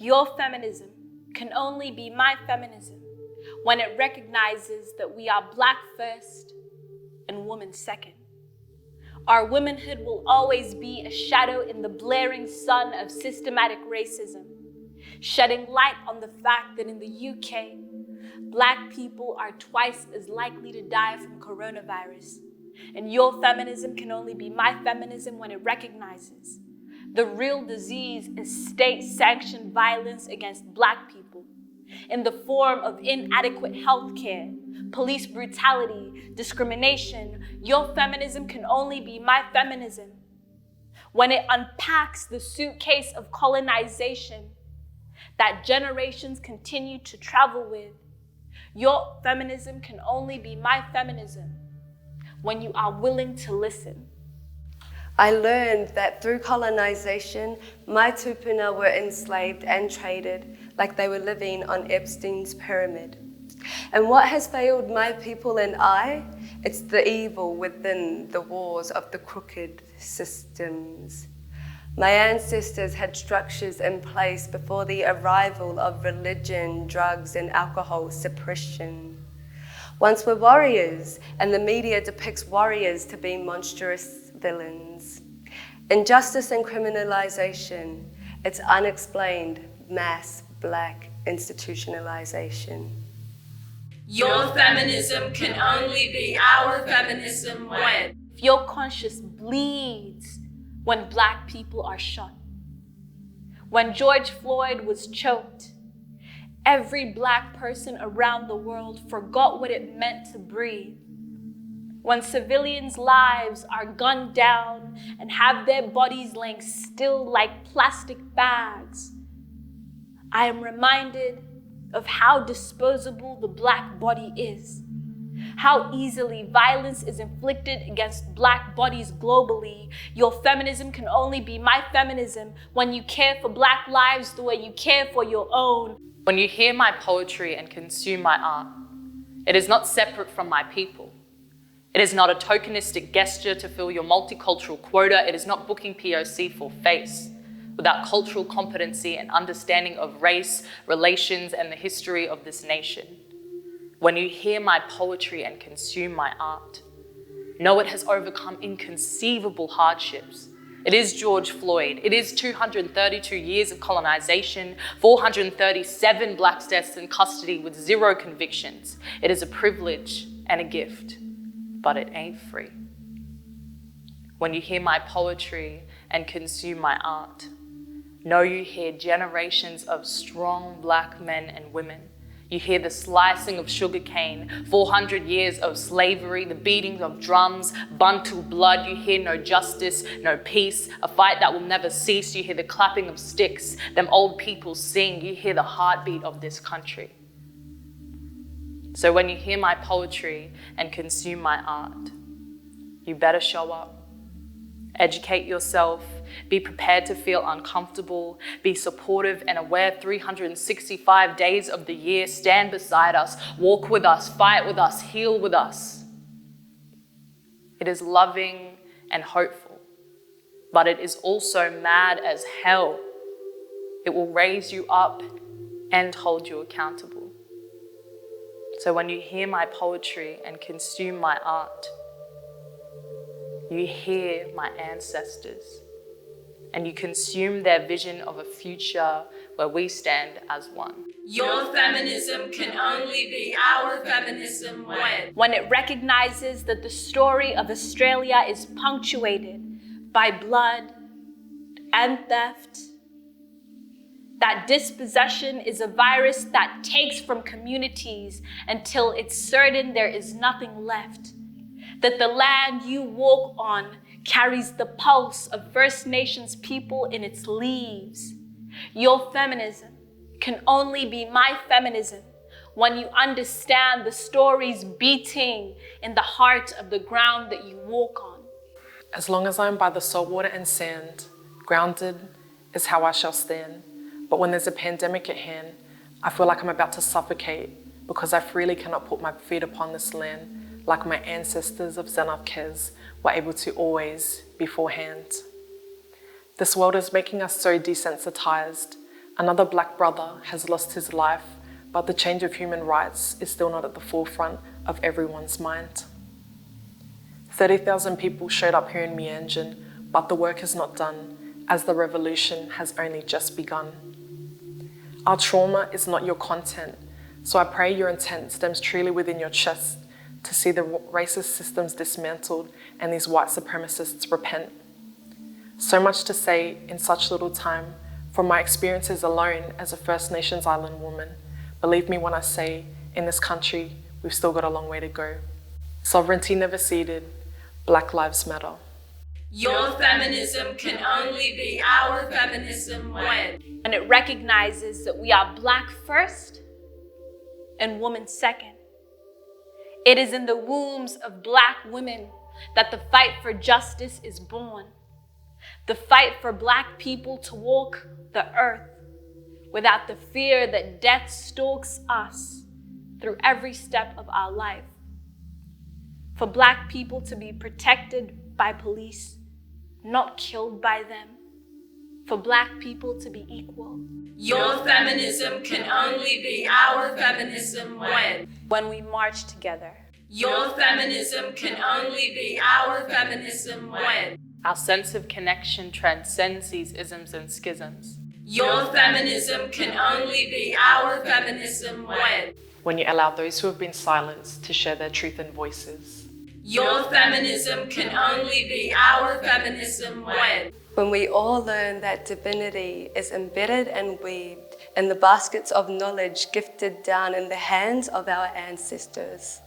Your feminism can only be my feminism when it recognizes that we are Black first and woman second. Our womanhood will always be a shadow in the blaring sun of systematic racism, shedding light on the fact that in the UK, Black people are twice as likely to die from coronavirus. And your feminism can only be my feminism when it recognizes the real disease is state-sanctioned violence against Black people in the form of inadequate health care, police brutality, discrimination. Your feminism can only be my feminism when it unpacks the suitcase of colonization that generations continue to travel with. Your feminism can only be my feminism when you are willing to listen. I learned that through colonization, my tupuna were enslaved and traded like they were living on Epstein's pyramid. And what has failed my people and I? It's the evil within the walls of the crooked systems. My ancestors had structures in place before the arrival of religion, drugs, and alcohol suppression. Once were warriors, and the media depicts warriors to be monstrous villains. Injustice and criminalization, it's unexplained mass Black institutionalization. Your feminism can only be our feminism when your conscience bleeds when Black people are shot. When George Floyd was choked, every Black person around the world forgot what it meant to breathe. When civilians' lives are gunned down and have their bodies laying still like plastic bags, I am reminded of how disposable the Black body is, how easily violence is inflicted against Black bodies globally. Your feminism can only be my feminism when you care for Black lives the way you care for your own. When you hear my poetry and consume my art, it is not separate from my people. It is not a tokenistic gesture to fill your multicultural quota. It is not booking POC for face. Without cultural competency and understanding of race, relations, and the history of this nation. When you hear my poetry and consume my art, know it has overcome inconceivable hardships. It is George Floyd. It is 232 years of colonization, 437 Black deaths in custody with 0 convictions. It is a privilege and a gift, but it ain't free. When you hear my poetry and consume my art, know you hear generations of strong Black men and women. You hear the slicing of sugarcane, 400 years of slavery, the beating of drums, Bantu blood. You hear no justice, no peace, a fight that will never cease. You hear the clapping of sticks, them old people sing. You hear the heartbeat of this country. So when you hear my poetry and consume my art, you better show up. Educate yourself, be prepared to feel uncomfortable, be supportive and aware 365 days of the year. Stand beside us, walk with us, fight with us, heal with us. It is loving and hopeful, but it is also mad as hell. It will raise you up and hold you accountable. So when you hear my poetry and consume my art, you hear my ancestors and you consume their vision of a future where we stand as one. Your feminism can only be our feminism when it recognizes that the story of Australia is punctuated by blood and theft, that dispossession is a virus that takes from communities until it's certain there is nothing left. That the land you walk on carries the pulse of First Nations people in its leaves. Your feminism can only be my feminism when you understand the stories beating in the heart of the ground that you walk on. As long as I am by the salt water and sand, grounded is how I shall stand. But when there's a pandemic at hand, I feel like I'm about to suffocate because I freely cannot put my feet upon this land like my ancestors of Zanavkez were able to always beforehand. This world is making us so desensitized, Another black brother has lost his life, but the change of human rights is still not at the forefront of everyone's mind. 30,000 people showed up here in Mianjin, but the work is not done, as the revolution has only just begun. Our trauma is not your content, so I pray your intent stems truly within your chest to see the racist systems dismantled and these white supremacists repent. So much to say in such little time, from my experiences alone as a First Nations island woman. Believe me when I say, in this country, we've still got a long way to go. Sovereignty never ceded, Black Lives Matter. Your feminism can only be our feminism when it recognizes that we are black first and woman second. It is in the wombs of black women that the fight for justice is born. The fight for black people to walk the earth without the fear that death stalks us through every step of our life. For black people to be protected by police, not killed by them. For black people to be equal. Your feminism can only be our feminism when we march together. Your feminism can only be our feminism when our sense of connection transcends these isms and schisms. Your feminism can only be our feminism when you allow those who have been silenced to share their truth and voices. Your feminism can only be our feminism when we all learn that divinity is embedded and weaved in the baskets of knowledge gifted down in the hands of our ancestors.